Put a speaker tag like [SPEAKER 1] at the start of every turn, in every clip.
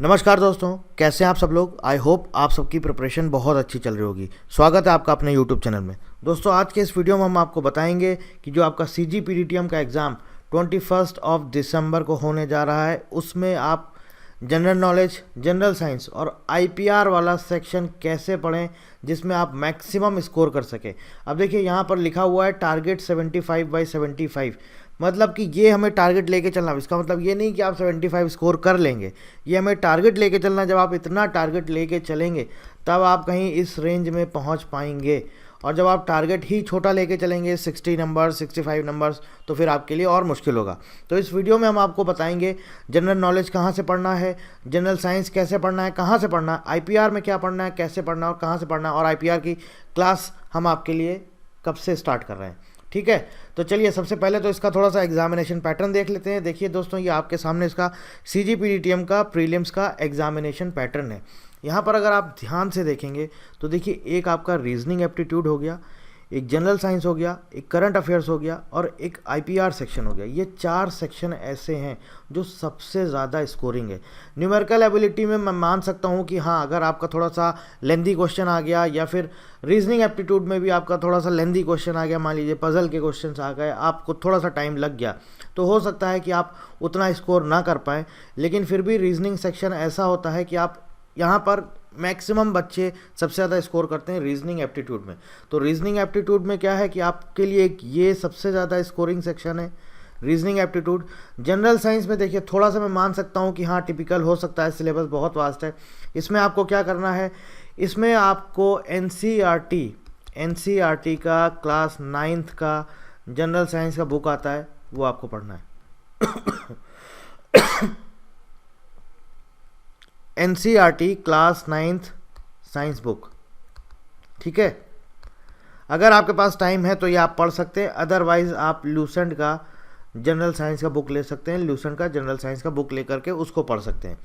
[SPEAKER 1] नमस्कार दोस्तों, कैसे हैं आप सब लोग। आई होप आप सबकी प्रिपरेशन बहुत अच्छी चल रही होगी। स्वागत है आपका अपने यूट्यूब चैनल में। दोस्तों आज के इस वीडियो में हम आपको बताएंगे कि जो आपका CGPDTM का एग्ज़ाम 21 दिसंबर को होने जा रहा है, उसमें आप जनरल नॉलेज, जनरल साइंस और IPR वाला सेक्शन कैसे पढ़ें जिसमें आप मैक्सिमम स्कोर कर सकें। अब देखिए यहाँ पर लिखा हुआ है टारगेट 75/75, मतलब कि ये हमें टारगेट लेके चलना। इसका मतलब ये नहीं कि आप 75 स्कोर कर लेंगे, ये हमें टारगेट लेके चलना। जब आप इतना टारगेट लेके चलेंगे तब आप कहीं इस रेंज में पहुंच पाएंगे, और जब आप टारगेट ही छोटा लेके चलेंगे 60 नंबर 65 नंबर्स, तो फिर आपके लिए और मुश्किल होगा। तो इस वीडियो में हम आपको बताएंगे जनरल नॉलेज कहाँ से पढ़ना है, जनरल साइंस कैसे पढ़ना है, कहाँ से पढ़ना है, IPR में क्या पढ़ना है, कैसे पढ़ना है और कहाँ से पढ़ना है, और IPR की क्लास हम आपके लिए कब से स्टार्ट कर रहे हैं। ठीक है, तो चलिए सबसे पहले तो इसका थोड़ा सा एग्जामिनेशन पैटर्न देख लेते हैं। देखिए दोस्तों, ये आपके सामने इसका CGPDTM का प्रीलिम्स का एग्जामिनेशन पैटर्न है। यहाँ पर अगर आप ध्यान से देखेंगे तो देखिए, एक आपका रीजनिंग एप्टीट्यूड हो गया, एक जनरल साइंस हो गया, एक करंट अफेयर्स हो गया और एक IPR सेक्शन हो गया। ये 4 सेक्शन ऐसे हैं जो सबसे ज़्यादा स्कोरिंग है। न्यूमेरिकल एबिलिटी में मैं मान सकता हूँ कि हाँ, अगर आपका थोड़ा सा लेंदी क्वेश्चन आ गया या फिर रीजनिंग एप्टीट्यूड में भी आपका थोड़ा सा लेंदी क्वेश्चन आ गया, मान लीजिए पजल के क्वेश्चन आ गए, आपको थोड़ा सा टाइम लग गया, तो हो सकता है कि आप उतना स्कोर ना कर पाएँ। लेकिन फिर भी रीजनिंग सेक्शन ऐसा होता है कि आप यहाँ पर मैक्सिमम बच्चे सबसे ज़्यादा स्कोर करते हैं रीजनिंग एप्टीट्यूड में। तो रीजनिंग एप्टीट्यूड में क्या है कि आपके लिए ये सबसे ज़्यादा स्कोरिंग सेक्शन है, रीजनिंग एप्टीट्यूड। जनरल साइंस में देखिए, थोड़ा सा मैं मान सकता हूँ कि हाँ टिपिकल हो सकता है, सिलेबस बहुत वास्ट है। इसमें आपको क्या करना है, इसमें आपको NCERT का क्लास 9th का जनरल साइंस का बुक आता है, वो आपको पढ़ना है। NCERT class 9th science book, ठीक है। अगर आपके पास टाइम है तो ये आप पढ़ सकते हैं, अदरवाइज आप लूसेंट का जनरल साइंस का बुक ले सकते हैं। लूसेंट का जनरल साइंस का बुक लेकर के उसको पढ़ सकते हैं।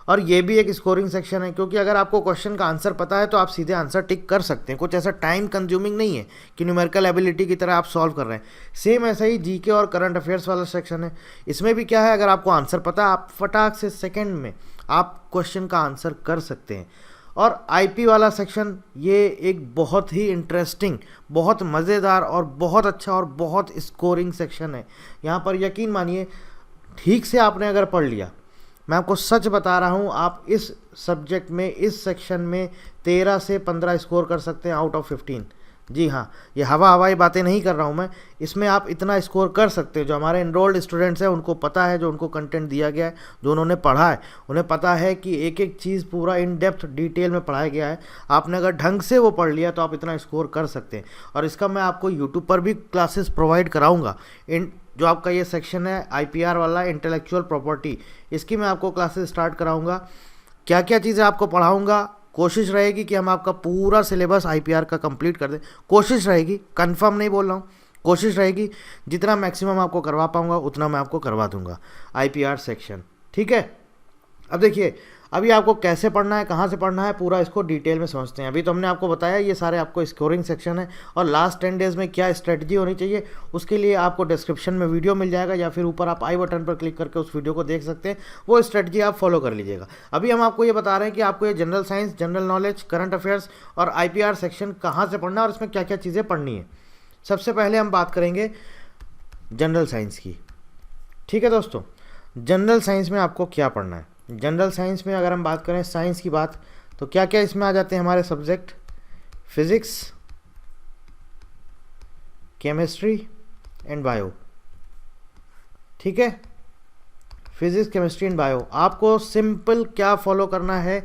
[SPEAKER 1] और ये भी एक स्कोरिंग सेक्शन है, क्योंकि अगर आपको क्वेश्चन का आंसर पता है तो आप सीधे आंसर टिक कर सकते हैं। कुछ ऐसा टाइम कंज्यूमिंग नहीं है कि न्यूमेरिकल एबिलिटी की तरह आप सॉल्व कर रहे हैं। सेम ऐसा ही GK और करंट अफेयर्स वाला सेक्शन है। इसमें भी क्या है, अगर आपको आंसर पता है, आप फटाक से सेकेंड में आप क्वेश्चन का आंसर कर सकते हैं। और IP वाला सेक्शन, ये एक बहुत ही इंटरेस्टिंग, बहुत मज़ेदार और बहुत अच्छा और बहुत स्कोरिंग सेक्शन है। यहाँ पर यकीन मानिए, ठीक से आपने अगर पढ़ लिया, मैं आपको सच बता रहा हूँ, आप इस सब्जेक्ट में, इस सेक्शन में 13 से 15 स्कोर कर सकते हैं आउट ऑफ 15। जी हाँ, ये हवाई बातें नहीं कर रहा हूँ मैं, इसमें आप इतना स्कोर कर सकते हो। जो हमारे एनरोल्ड स्टूडेंट्स हैं उनको पता है, जो उनको कंटेंट दिया गया है, जो उन्होंने पढ़ा है, उन्हें पता है कि एक एक चीज़ पूरा इन डेप्थ डिटेल में पढ़ाया गया है। आपने अगर ढंग से वो पढ़ लिया तो आप इतना स्कोर कर सकते हैं। और इसका मैं आपको यूट्यूब पर भी क्लासेस प्रोवाइड कराऊँगा। जो आपका ये सेक्शन है IPR वाला, इंटेलेक्चुअल प्रॉपर्टी, इसकी मैं आपको क्लासेस स्टार्ट कराऊंगा। क्या क्या चीज़ें आपको पढ़ाऊंगा, कोशिश रहेगी कि हम आपका पूरा सिलेबस IPR का कंप्लीट कर दें। कोशिश रहेगी, कंफर्म नहीं बोल रहा हूँ, कोशिश रहेगी। जितना मैक्सिमम आपको करवा पाऊंगा उतना मैं आपको करवा दूंगा IPR सेक्शन, ठीक है। अब देखिए, अभी आपको कैसे पढ़ना है, कहाँ से पढ़ना है, पूरा इसको डिटेल में समझते हैं। अभी तो हमने आपको बताया ये सारे आपको स्कोरिंग सेक्शन है, और लास्ट 10 डेज़ में क्या स्ट्रेटजी होनी चाहिए उसके लिए आपको डिस्क्रिप्शन में वीडियो मिल जाएगा, या फिर ऊपर आप आई बटन पर क्लिक करके उस वीडियो को देख सकते हैं। वो स्ट्रेटजी आप फॉलो कर लीजिएगा। अभी हम आपको ये बता रहे हैं कि आपको ये general science, general knowledge, current affairs और IPR सेक्शन कहाँ से पढ़ना है और इसमें क्या क्या चीज़ें पढ़नी है। सबसे पहले हम बात करेंगे जनरल साइंस की, ठीक है दोस्तों। जनरल साइंस में आपको क्या पढ़ना है, जनरल साइंस में अगर हम बात करें साइंस की बात, तो क्या क्या इसमें आ जाते हैं हमारे subject, physics, chemistry and bio, ठीक है। Physics, chemistry and bio. आपको सिंपल क्या फॉलो करना है,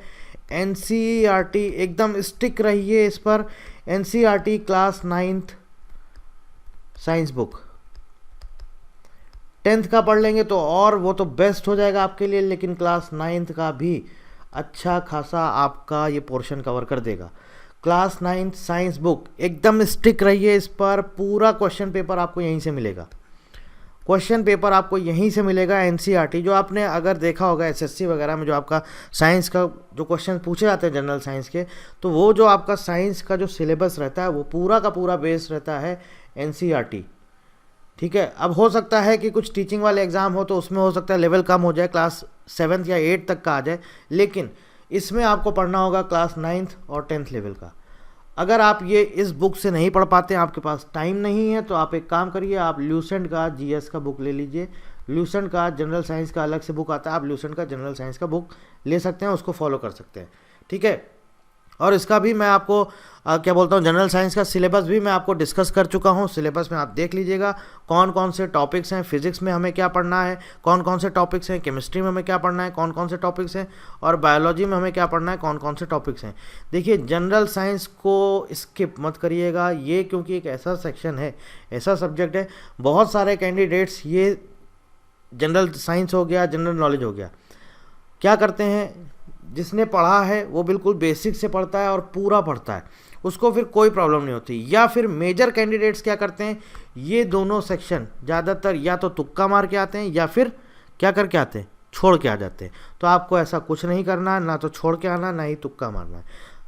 [SPEAKER 1] NCERT, एकदम स्टिक रहिए इस पर। NCERT class 9th science book, 10th का पढ़ लेंगे तो और वो तो बेस्ट हो जाएगा आपके लिए, लेकिन क्लास 9th का भी अच्छा खासा आपका ये पोर्शन कवर कर देगा। क्लास 9th साइंस बुक, एकदम स्टिक रहिए इस पर। पूरा क्वेश्चन पेपर आपको यहीं से मिलेगा, क्वेश्चन पेपर आपको यहीं से मिलेगा। NCERT, जो आपने अगर देखा होगा SSC वगैरह में, जो आपका साइंस का जो क्वेश्चन पूछे जाते हैं जनरल साइंस के, तो वो जो आपका साइंस का जो सिलेबस रहता है वो पूरा का पूरा बेस रहता है NCERT। ठीक है। अब हो सकता है कि कुछ टीचिंग वाले एग्ज़ाम हो तो उसमें हो सकता है लेवल कम हो जाए, क्लास 7th या 8th तक का आ जाए, लेकिन इसमें आपको पढ़ना होगा क्लास 9th और 10th लेवल का। अगर आप ये इस बुक से नहीं पढ़ पाते हैं, आपके पास टाइम नहीं है, तो आप एक काम करिए, आप ल्यूसेंट का जीएस का बुक ले लीजिए। ल्यूसेंट का जनरल साइंस का अलग से बुक आता है, आप ल्यूसेंट का जनरल साइंस का बुक ले सकते हैं, उसको फॉलो कर सकते हैं, ठीक है। और इसका भी मैं आपको क्या बोलता हूँ, जनरल साइंस का सिलेबस भी मैं आपको डिस्कस कर चुका हूँ। सिलेबस में आप देख लीजिएगा कौन कौन से टॉपिक्स हैं, फिजिक्स में हमें क्या पढ़ना है, कौन कौन से टॉपिक्स हैं, केमिस्ट्री में हमें क्या पढ़ना है, कौन कौन से टॉपिक्स हैं, और बायोलॉजी में हमें क्या पढ़ना है, कौन कौन से टॉपिक्स हैं। देखिए, जनरल साइंस को स्किप मत करिएगा, ये क्योंकि एक ऐसा सेक्शन है, ऐसा सब्जेक्ट है, बहुत सारे कैंडिडेट्स ये जनरल साइंस हो गया, जनरल नॉलेज हो गया, क्या करते हैं, जिसने पढ़ा है वो बिल्कुल बेसिक से पढ़ता है और पूरा पढ़ता है, उसको फिर कोई प्रॉब्लम नहीं होती। या फिर मेजर कैंडिडेट्स क्या करते हैं, ये दोनों सेक्शन ज़्यादातर या तो तुक्का मार के आते हैं या फिर क्या करके आते हैं, छोड़ के आ जाते हैं। तो आपको ऐसा कुछ नहीं करना है, ना तो छोड़ के आना, ना ही तुक्का मारना है।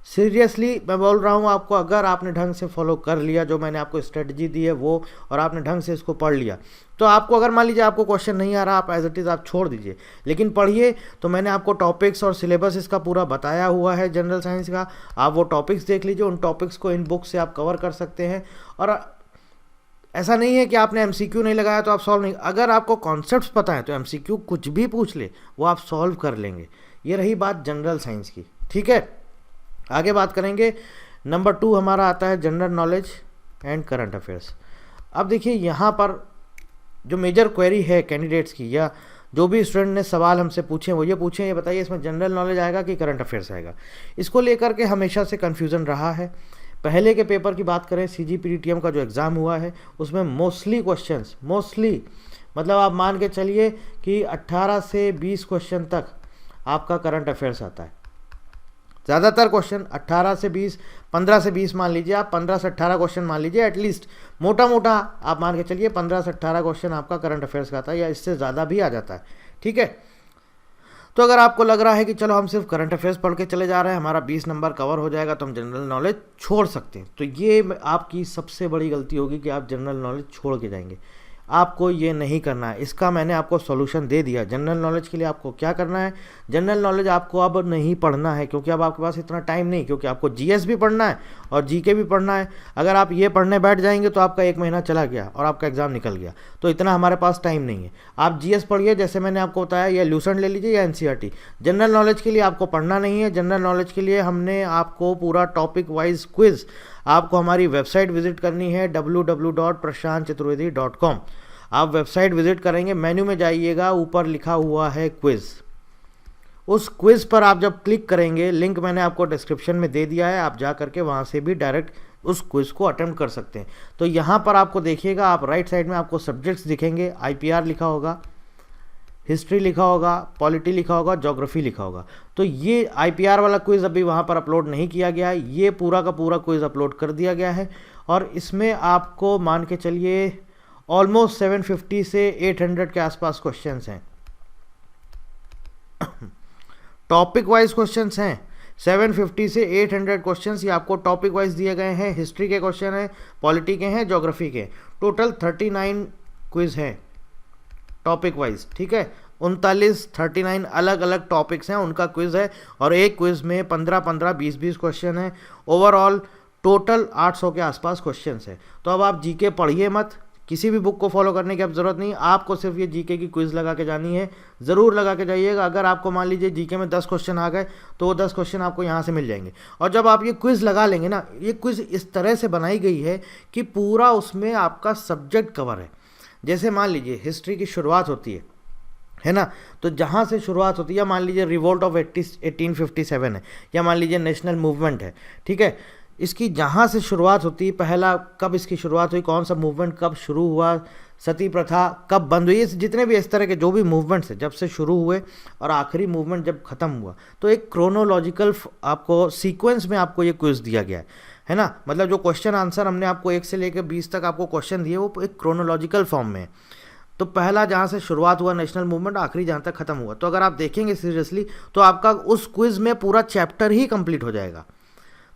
[SPEAKER 1] सीरियसली मैं बोल रहा हूँ आपको, अगर आपने ढंग से फॉलो कर लिया जो मैंने आपको स्ट्रेटजी दी है वो, और आपने ढंग से इसको पढ़ लिया, तो आपको अगर मान लीजिए आपको क्वेश्चन नहीं आ रहा, आप एज इट इज़ आप छोड़ दीजिए, लेकिन पढ़िए। तो मैंने आपको टॉपिक्स और सिलेबस इसका पूरा बताया हुआ है जनरल साइंस का, आप वो टॉपिक्स देख लीजिए, उन टॉपिक्स को इन बुक से आप कवर कर सकते हैं। और ऐसा नहीं है कि आपने एमसीक्यू नहीं लगाया तो आप सॉल्व नहीं, अगर आपको कॉन्सेप्ट्स पता है तो एमसीक्यू कुछ भी पूछ ले वो आप सॉल्व कर लेंगे। ये रही बात जनरल साइंस की, ठीक है। आगे बात करेंगे, नंबर 2 हमारा आता है general knowledge and current affairs. अब देखिए, यहाँ पर जो मेजर क्वेरी है कैंडिडेट्स की, या जो भी स्टूडेंट ने सवाल हमसे पूछे वो ये पूछे, ये बताइए इसमें जनरल नॉलेज आएगा कि करंट अफेयर्स आएगा। इसको लेकर के हमेशा से कन्फ्यूज़न रहा है। पहले के पेपर की बात करें, CGPTM का जो एग्ज़ाम हुआ है उसमें मोस्टली क्वेश्चंस, मोस्टली मतलब आप मान के चलिए कि 18 से 20 क्वेश्चन तक आपका करंट अफेयर्स आता है। ज़्यादातर क्वेश्चन 18 से 20, 15 से 20 मान लीजिए आप, 15 से 18 क्वेश्चन मान लीजिए, एटलीस्ट मोटा मोटा आप मान के चलिए 15 से 18 क्वेश्चन आपका करंट अफेयर्स का आता है, या इससे ज़्यादा भी आ जाता है, ठीक है। तो अगर आपको लग रहा है कि चलो हम सिर्फ करंट अफेयर्स पढ़ के चले जा रहे हैं, हमारा 20 नंबर कवर हो जाएगा, तो हम जनरल नॉलेज छोड़ सकते हैं, तो ये आपकी सबसे बड़ी गलती होगी कि आप जनरल नॉलेज छोड़ के जाएंगे। आपको ये नहीं करना है, इसका मैंने आपको सॉल्यूशन दे दिया। जनरल नॉलेज के लिए आपको क्या करना है, जनरल नॉलेज आपको अब नहीं पढ़ना है, क्योंकि अब आपके पास इतना टाइम नहीं, क्योंकि आपको जीएस भी पढ़ना है और जीके भी पढ़ना है। अगर आप ये पढ़ने बैठ जाएंगे तो आपका 1 महीना चला गया और आपका एग्ज़ाम निकल गया, तो इतना हमारे पास टाइम नहीं है। आप जीएस पढ़िए, जैसे मैंने आपको बताया, या ल्यूसेंट ले लीजिए या एनसीईआरटी। जनरल नॉलेज के लिए आपको पढ़ना नहीं है। जनरल नॉलेज के लिए हमने आपको पूरा टॉपिक वाइज क्विज़, आपको हमारी वेबसाइट विजिट करनी है www.prashantchaturvedi.com। आप वेबसाइट विजिट करेंगे, मेन्यू में जाइएगा, ऊपर लिखा हुआ है क्विज़। उस क्विज़ पर आप जब क्लिक करेंगे, लिंक मैंने आपको डिस्क्रिप्शन में दे दिया है, आप जा करके वहाँ से भी डायरेक्ट उस क्विज़ को अटेम्प्ट कर सकते हैं। तो यहाँ पर आपको देखिएगा, आप राइट साइड में आपको सब्जेक्ट्स दिखेंगे, IPR लिखा होगा, हिस्ट्री लिखा होगा, पॉलिटी लिखा होगा, ज्योग्राफी लिखा होगा। तो ये IPR वाला क्विज़ अभी वहाँ पर अपलोड नहीं किया गया है, ये पूरा का पूरा क्विज़ अपलोड कर दिया गया है। और इसमें आपको मान के चलिए ऑलमोस्ट 750 से 800 के आसपास क्वेश्चंस हैं। टॉपिक वाइज क्वेश्चंस हैं 750 से 800 क्वेश्चंस, ये आपको टॉपिक वाइज दिए गए हैं। हिस्ट्री के क्वेश्चन हैं, पॉलिटी के हैं, ज्योग्राफी के, टोटल 39 क्विज़ हैं टॉपिक वाइज, ठीक है। 39 अलग अलग टॉपिक्स हैं, उनका क्विज़ है, और एक क्विज़ में 15-15, 20-20 क्वेश्चन है। ओवरऑल टोटल 800 के आसपास क्वेश्चंस है। तो अब आप जीके पढ़िए मत, किसी भी बुक को फॉलो करने की अब ज़रूरत नहीं, आपको सिर्फ ये जीके की क्विज़ लगा के जानी है। ज़रूर लगा के जाइएगा। अगर आपको मान लीजिए जीके में 10 क्वेश्चन आ गए तो वो 10 क्वेश्चन आपको यहाँ से मिल जाएंगे। और जब आप ये क्विज़ लगा लेंगे ना, ये क्विज़ इस तरह से बनाई गई है कि पूरा उसमें आपका सब्जेक्ट कवर है। जैसे मान लीजिए हिस्ट्री की शुरुआत होती है ना, तो जहाँ से शुरुआत होती है, मान लीजिए रिवोल्ट ऑफ 1857 है, या मान लीजिए नेशनल मूवमेंट है, ठीक है। इसकी जहाँ से शुरुआत होती है, पहला कब इसकी शुरुआत हुई, कौन सा मूवमेंट कब शुरू हुआ, सती प्रथा कब बंद हुई, जितने भी इस तरह के जो भी मूवमेंट्स हैं जब से शुरू हुए और आखिरी मूवमेंट जब ख़त्म हुआ, तो एक क्रोनोलॉजिकल आपको सीक्वेंस में आपको ये क्विज़ दिया गया है ना। मतलब जो क्वेश्चन आंसर हमने आपको 1 से लेकर 20 तक आपको क्वेश्चन दिए, वो एक क्रोनोलॉजिकल फॉर्म में है। तो पहला जहाँ से शुरुआत हुआ नेशनल मूवमेंट, आखिरी जहाँ तक ख़त्म हुआ। तो अगर आप देखेंगे सीरियसली तो आपका उस क्विज़ में पूरा चैप्टर ही कंप्लीट हो जाएगा।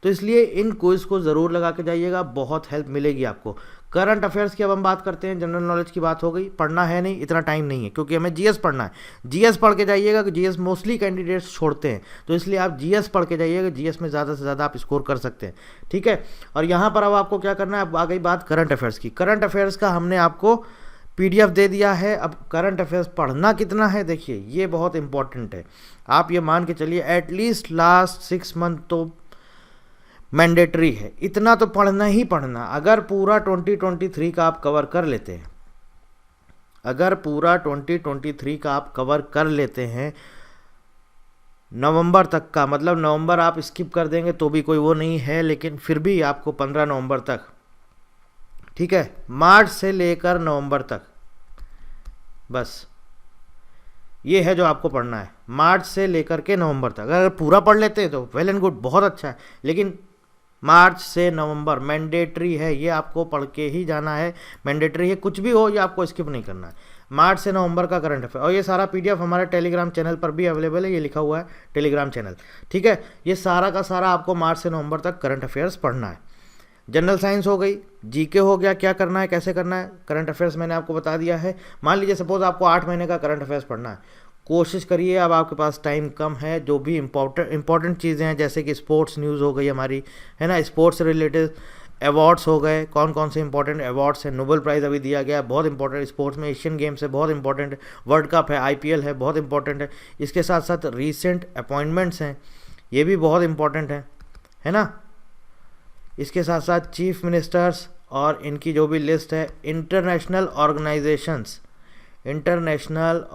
[SPEAKER 1] तो इसलिए इन क्विज़ को ज़रूर लगा के जाइएगा, बहुत हेल्प मिलेगी आपको। करंट अफेयर्स की अब हम बात करते हैं। जनरल नॉलेज की बात हो गई, पढ़ना है नहीं, इतना टाइम नहीं है, क्योंकि हमें जीएस पढ़ना है। जीएस पढ़ के जाइएगा, कि जीएस मोस्टली कैंडिडेट्स छोड़ते हैं, तो इसलिए आप जीएस पढ़ के जाइएगा। जीएस में ज़्यादा से ज़्यादा आप स्कोर कर सकते हैं, ठीक है। और यहाँ पर अब आपको क्या करना है, अब आ गई बात करंट अफेयर्स की। करंट अफेयर्स का हमने आपको पीडीएफ दे दिया है। अब करंट अफेयर्स पढ़ना कितना है, देखिए ये बहुत इंपॉर्टेंट है। आप ये मान के चलिए एटलीस्ट लास्ट 6 मंथ तो मैंडेटरी है, इतना तो पढ़ना ही पढ़ना। अगर पूरा 2023 का आप कवर कर लेते हैं, अगर पूरा 2023 का आप कवर कर लेते हैं नवंबर तक का, मतलब नवंबर आप स्किप कर देंगे तो भी कोई वो नहीं है, लेकिन फिर भी आपको 15 नवंबर तक, ठीक है, मार्च से लेकर नवंबर तक, बस ये है जो आपको पढ़ना है, मार्च से लेकर के नवंबर तक। अगर पूरा पढ़ लेते हैं तो वेल एंड गुड, बहुत अच्छा है, लेकिन मार्च से नवंबर मैंडेटरी है, ये आपको पढ़ के ही जाना है, मैंडेटरी है, कुछ भी हो ये आपको स्किप नहीं करना है। मार्च से नवंबर का करंट अफेयर, और ये सारा पीडीएफ हमारे टेलीग्राम चैनल पर भी अवेलेबल है, ये लिखा हुआ है टेलीग्राम चैनल, ठीक है। ये सारा का सारा आपको मार्च से नवंबर तक करंट अफेयर्स पढ़ना है। जनरल साइंस हो गई, जीके हो गया, क्या करना है, कैसे करना है। करंट अफेयर्स मैंने आपको बता दिया है। मान लीजिए सपोज आपको 8 महीने का करंट अफेयर्स पढ़ना है, कोशिश करिए, अब आपके पास टाइम कम है, जो भी इंपॉर्टेंट चीज़ें हैं, जैसे कि स्पोर्ट्स न्यूज़ हो गई हमारी, है ना, स्पोर्ट्स से रिलेटेड अवार्ड्स हो गए, कौन कौन से इंपॉर्टेंट अवार्ड्स हैं, नोबेल प्राइज़ अभी दिया गया है, बहुत इंपॉर्टेंट, स्पोर्ट्स में एशियन गेम्स है, बहुत इंपॉर्टेंट है, वर्ल्ड कप है, आईपीएल है, बहुत इंपॉर्टेंट है। इसके साथ साथ रीसेंट अपॉइंटमेंट्स हैं, ये भी बहुत इंपॉर्टेंट है ना। इसके साथ साथ चीफ मिनिस्टर्स और इनकी जो भी लिस्ट है, इंटरनेशनल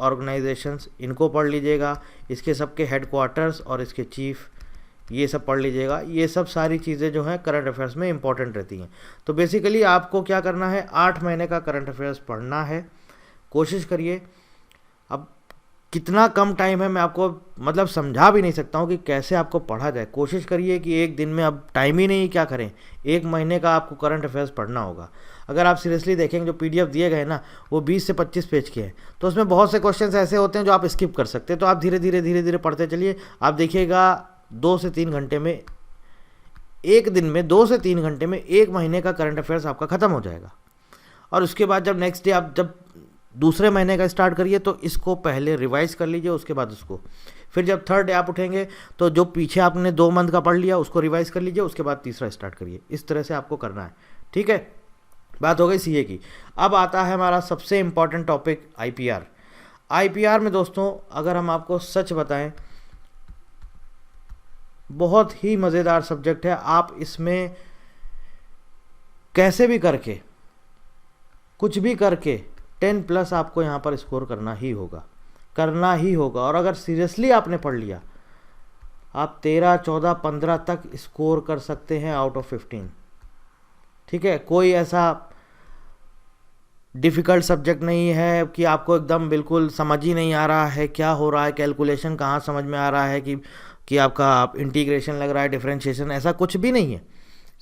[SPEAKER 1] ऑर्गेनाइजेशंस इनको पढ़ लीजिएगा, इसके सबके हेडक्वार्टर्स और इसके चीफ, ये सब पढ़ लीजिएगा। ये सब सारी चीज़ें जो हैं करंट अफेयर्स में इंपॉर्टेंट रहती हैं। तो बेसिकली आपको क्या करना है, 8 महीने का करंट अफेयर्स पढ़ना है, कोशिश करिए। अब कितना कम टाइम है, मैं आपको मतलब समझा भी नहीं सकता हूँ कि कैसे आपको पढ़ा जाए। कोशिश करिए कि एक दिन में, अब टाइम ही नहीं, क्या करें, 1 महीने का आपको करंट अफेयर्स पढ़ना होगा। अगर आप सीरियसली देखेंगे जो पीडीएफ दिए गए ना, वो 20 से 25 पेज के हैं, तो उसमें बहुत से क्वेश्चंस ऐसे होते हैं जो आप स्किप कर सकते हैं। तो आप धीरे धीरे पढ़ते चलिए। आप देखिएगा 2 से 3 घंटे में, एक दिन में 2 से 3 घंटे में 1 महीने का करंट अफेयर्स आपका ख़त्म हो जाएगा। और उसके बाद जब नेक्स्ट डे आप जब दूसरे महीने का स्टार्ट करिए, तो इसको पहले रिवाइज कर लीजिए, उसके बाद उसको, फिर जब थर्ड डे आप उठेंगे तो जो पीछे आपने 2 मंथ का पढ़ लिया उसको रिवाइज कर लीजिए, उसके बाद तीसरा स्टार्ट करिए। इस तरह से आपको करना है, ठीक है। बात हो गई सीए की। अब आता है हमारा सबसे इम्पॉर्टेंट टॉपिक, आईपीआर। आईपीआर में दोस्तों अगर हम आपको सच बताएं, बहुत ही मज़ेदार सब्जेक्ट है। आप इसमें कैसे भी करके, कुछ भी करके 10+ आपको यहाँ पर स्कोर करना ही होगा, और अगर सीरियसली आपने पढ़ लिया, आप 13, 14, 15 तक स्कोर कर सकते हैं आउट ऑफ 15, ठीक है। कोई ऐसा डिफ़िकल्ट सब्जेक्ट नहीं है कि आपको एकदम बिल्कुल समझ ही नहीं आ रहा है क्या हो रहा है, कैलकुलेशन कहाँ समझ में आ रहा है कि आपका इंटीग्रेशन लग रहा है, डिफरेंशिएशन, ऐसा कुछ भी नहीं है।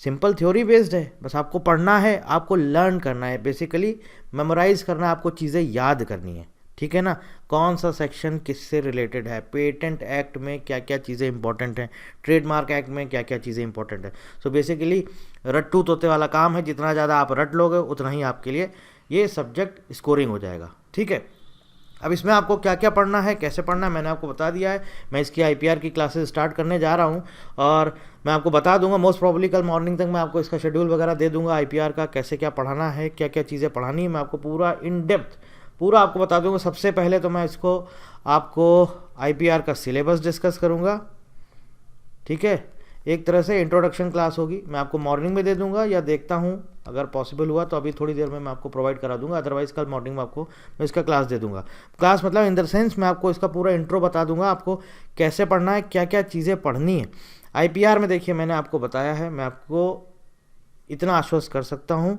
[SPEAKER 1] सिंपल थ्योरी बेस्ड है, बस आपको पढ़ना है, आपको लर्न करना है, बेसिकली मेमोराइज करना है, आपको चीज़ें याद करनी है, ठीक है ना। कौन सा सेक्शन किससे रिलेटेड है, पेटेंट एक्ट में क्या क्या चीज़ें इंपॉर्टेंट हैं, ट्रेडमार्क एक्ट में क्या क्या चीज़ें इंपॉर्टेंट है। सो बेसिकली रट्टू तोते वाला काम है, जितना ज़्यादा आप रट लोगे उतना ही आपके लिए ये सब्जेक्ट स्कोरिंग हो जाएगा, ठीक है। अब इसमें आपको क्या क्या पढ़ना है, कैसे पढ़ना है, मैंने आपको बता दिया है। मैं इसकी आईपीआर की क्लासेस स्टार्ट करने जा रहा हूँ, और मैं आपको बता दूंगा, मोस्ट प्रॉब्ली कल मॉर्निंग तक मैं आपको इसका शेड्यूल वगैरह दे दूंगा, आईपीआर का कैसे क्या पढ़ाना है, क्या क्या चीज़ें पढ़ानी है, मैं आपको पूरा इन डेप्थ पूरा आपको बता दूंगा। सबसे पहले तो मैं आपको आईपीआर का सिलेबस डिस्कस करूँगा, ठीक है। एक तरह से इंट्रोडक्शन क्लास होगी, मैं आपको मॉर्निंग में दे दूंगा, या देखता हूँ अगर पॉसिबल हुआ तो अभी थोड़ी देर में मैं आपको प्रोवाइड करा दूंगा, अदरवाइज़ कल मॉर्निंग में मैं इसका क्लास दे दूंगा। क्लास मतलब इन द सेंस मैं आपको इसका पूरा इंट्रो बता दूंगा, आपको कैसे पढ़ना है, क्या क्या चीज़ें पढ़नी है। आईपीआर में देखिए मैंने आपको बताया है, मैं आपको इतना आश्वस्त कर सकता हूँ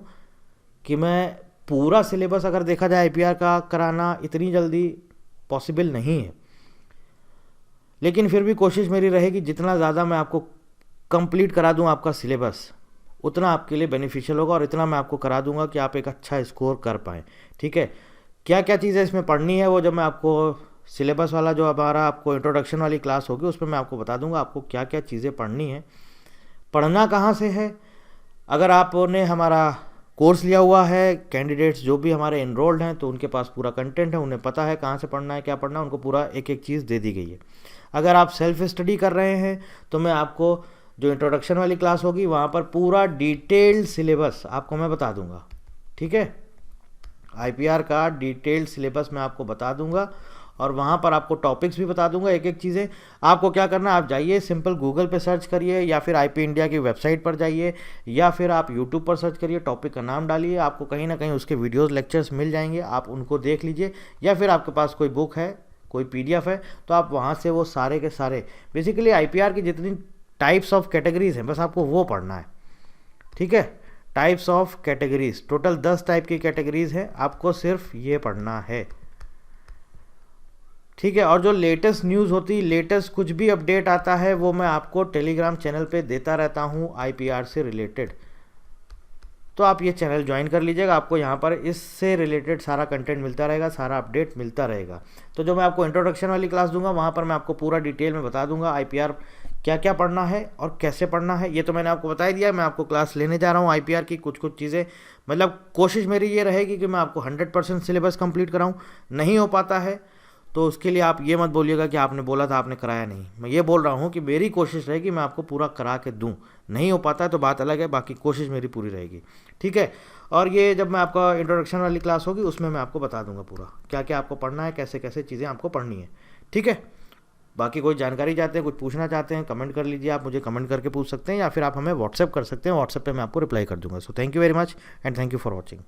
[SPEAKER 1] कि मैं पूरा सिलेबस अगर देखा जाए आईपीआर का कराना इतनी जल्दी पॉसिबल नहीं है, लेकिन फिर भी कोशिश मेरी रहेगी जितना ज़्यादा मैं आपको कंप्लीट करा दूं आपका सिलेबस, उतना आपके लिए बेनिफिशियल होगा, और इतना मैं आपको करा दूंगा कि आप एक अच्छा स्कोर कर पाएँ, ठीक है। क्या क्या चीज़ें इसमें पढ़नी है वो जब मैं आपको सिलेबस वाला जो हमारा आपको इंट्रोडक्शन वाली क्लास होगी उसमें मैं आपको बता दूंगा आपको क्या क्या चीज़ें पढ़नी है। पढ़ना कहाँ से है, अगर आपने हमारा कोर्स लिया हुआ है, कैंडिडेट्स जो भी हमारे एनरोल्ड हैं तो उनके पास पूरा कंटेंट है, उन्हें पता है कहाँ से पढ़ना है, क्या पढ़ना है, उनको पूरा एक एक चीज़ दे दी गई है। अगर आप सेल्फ स्टडी कर रहे हैं तो मैं आपको जो इंट्रोडक्शन वाली क्लास होगी वहाँ पर पूरा डिटेल्ड सिलेबस आपको मैं बता दूंगा, ठीक है। IPR का डिटेल्ड सिलेबस मैं आपको बता दूंगा और वहाँ पर आपको टॉपिक्स भी बता दूंगा, एक एक चीज़ें। आपको क्या करना है, आप जाइए सिंपल गूगल पे सर्च करिए या फिर IP इंडिया की वेबसाइट पर जाइए या फिर आप यूट्यूब पर सर्च करिए, टॉपिक का नाम डालिए, आपको कहीं ना कहीं उसके वीडियोज़ लेक्चर्स मिल जाएंगे, आप उनको देख लीजिए। या फिर आपके पास कोई बुक है, कोई PDF है, तो आप वहाँ से वो सारे के सारे बेसिकली IPR की जितनी टाइप्स ऑफ कैटेगरीज हैं बस आपको वो पढ़ना है, ठीक है। Types of categories total 10 type की कैटेगरीज हैं, आपको सिर्फ ये पढ़ना है, ठीक है। और जो लेटेस्ट न्यूज़ होती, लेटेस्ट कुछ भी अपडेट आता है वो मैं आपको टेलीग्राम चैनल पे देता रहता हूँ IPR से रिलेटेड, तो आप ये चैनल ज्वाइन कर लीजिएगा, आपको यहाँ पर इससे रिलेटेड सारा कंटेंट मिलता रहेगा, सारा अपडेट मिलता रहेगा। तो जो मैं आपको इंट्रोडक्शन वाली क्लास दूंगा वहाँ पर मैं आपको पूरा डिटेल में बता दूंगा IPR क्या क्या पढ़ना है और कैसे पढ़ना है, ये तो मैंने आपको बता ही दिया। मैं आपको क्लास लेने जा रहा हूँ IPR की, कुछ कुछ चीज़ें, मतलब कोशिश मेरी ये रहेगी कि मैं आपको 100% सिलेबस कंप्लीट कराऊँ। नहीं हो पाता है तो उसके लिए आप ये मत बोलिएगा कि आपने बोला था आपने कराया नहीं। मैं ये बोल रहा हूँ कि मेरी कोशिश रहेगी मैं आपको पूरा करा के दूँ। नहीं हो पाता है तो बात अलग है, बाकी कोशिश मेरी पूरी रहेगी, ठीक है। और ये जब मैं आपका इंट्रोडक्शन वाली क्लास होगी उसमें मैं आपको बता दूंगा पूरा क्या क्या आपको पढ़ना है, कैसे कैसे चीज़ें आपको पढ़नी है, ठीक है। बाकी कोई जानकारी चाहते हैं, कुछ पूछना चाहते हैं, कमेंट कर लीजिए, आप मुझे कमेंट करके पूछ सकते हैं या फिर आप हमें व्हाट्सएप कर सकते हैं, व्हाट्सएप पे मैं आपको रिप्लाई कर दूंगा। So thank you very much and thank you for watching.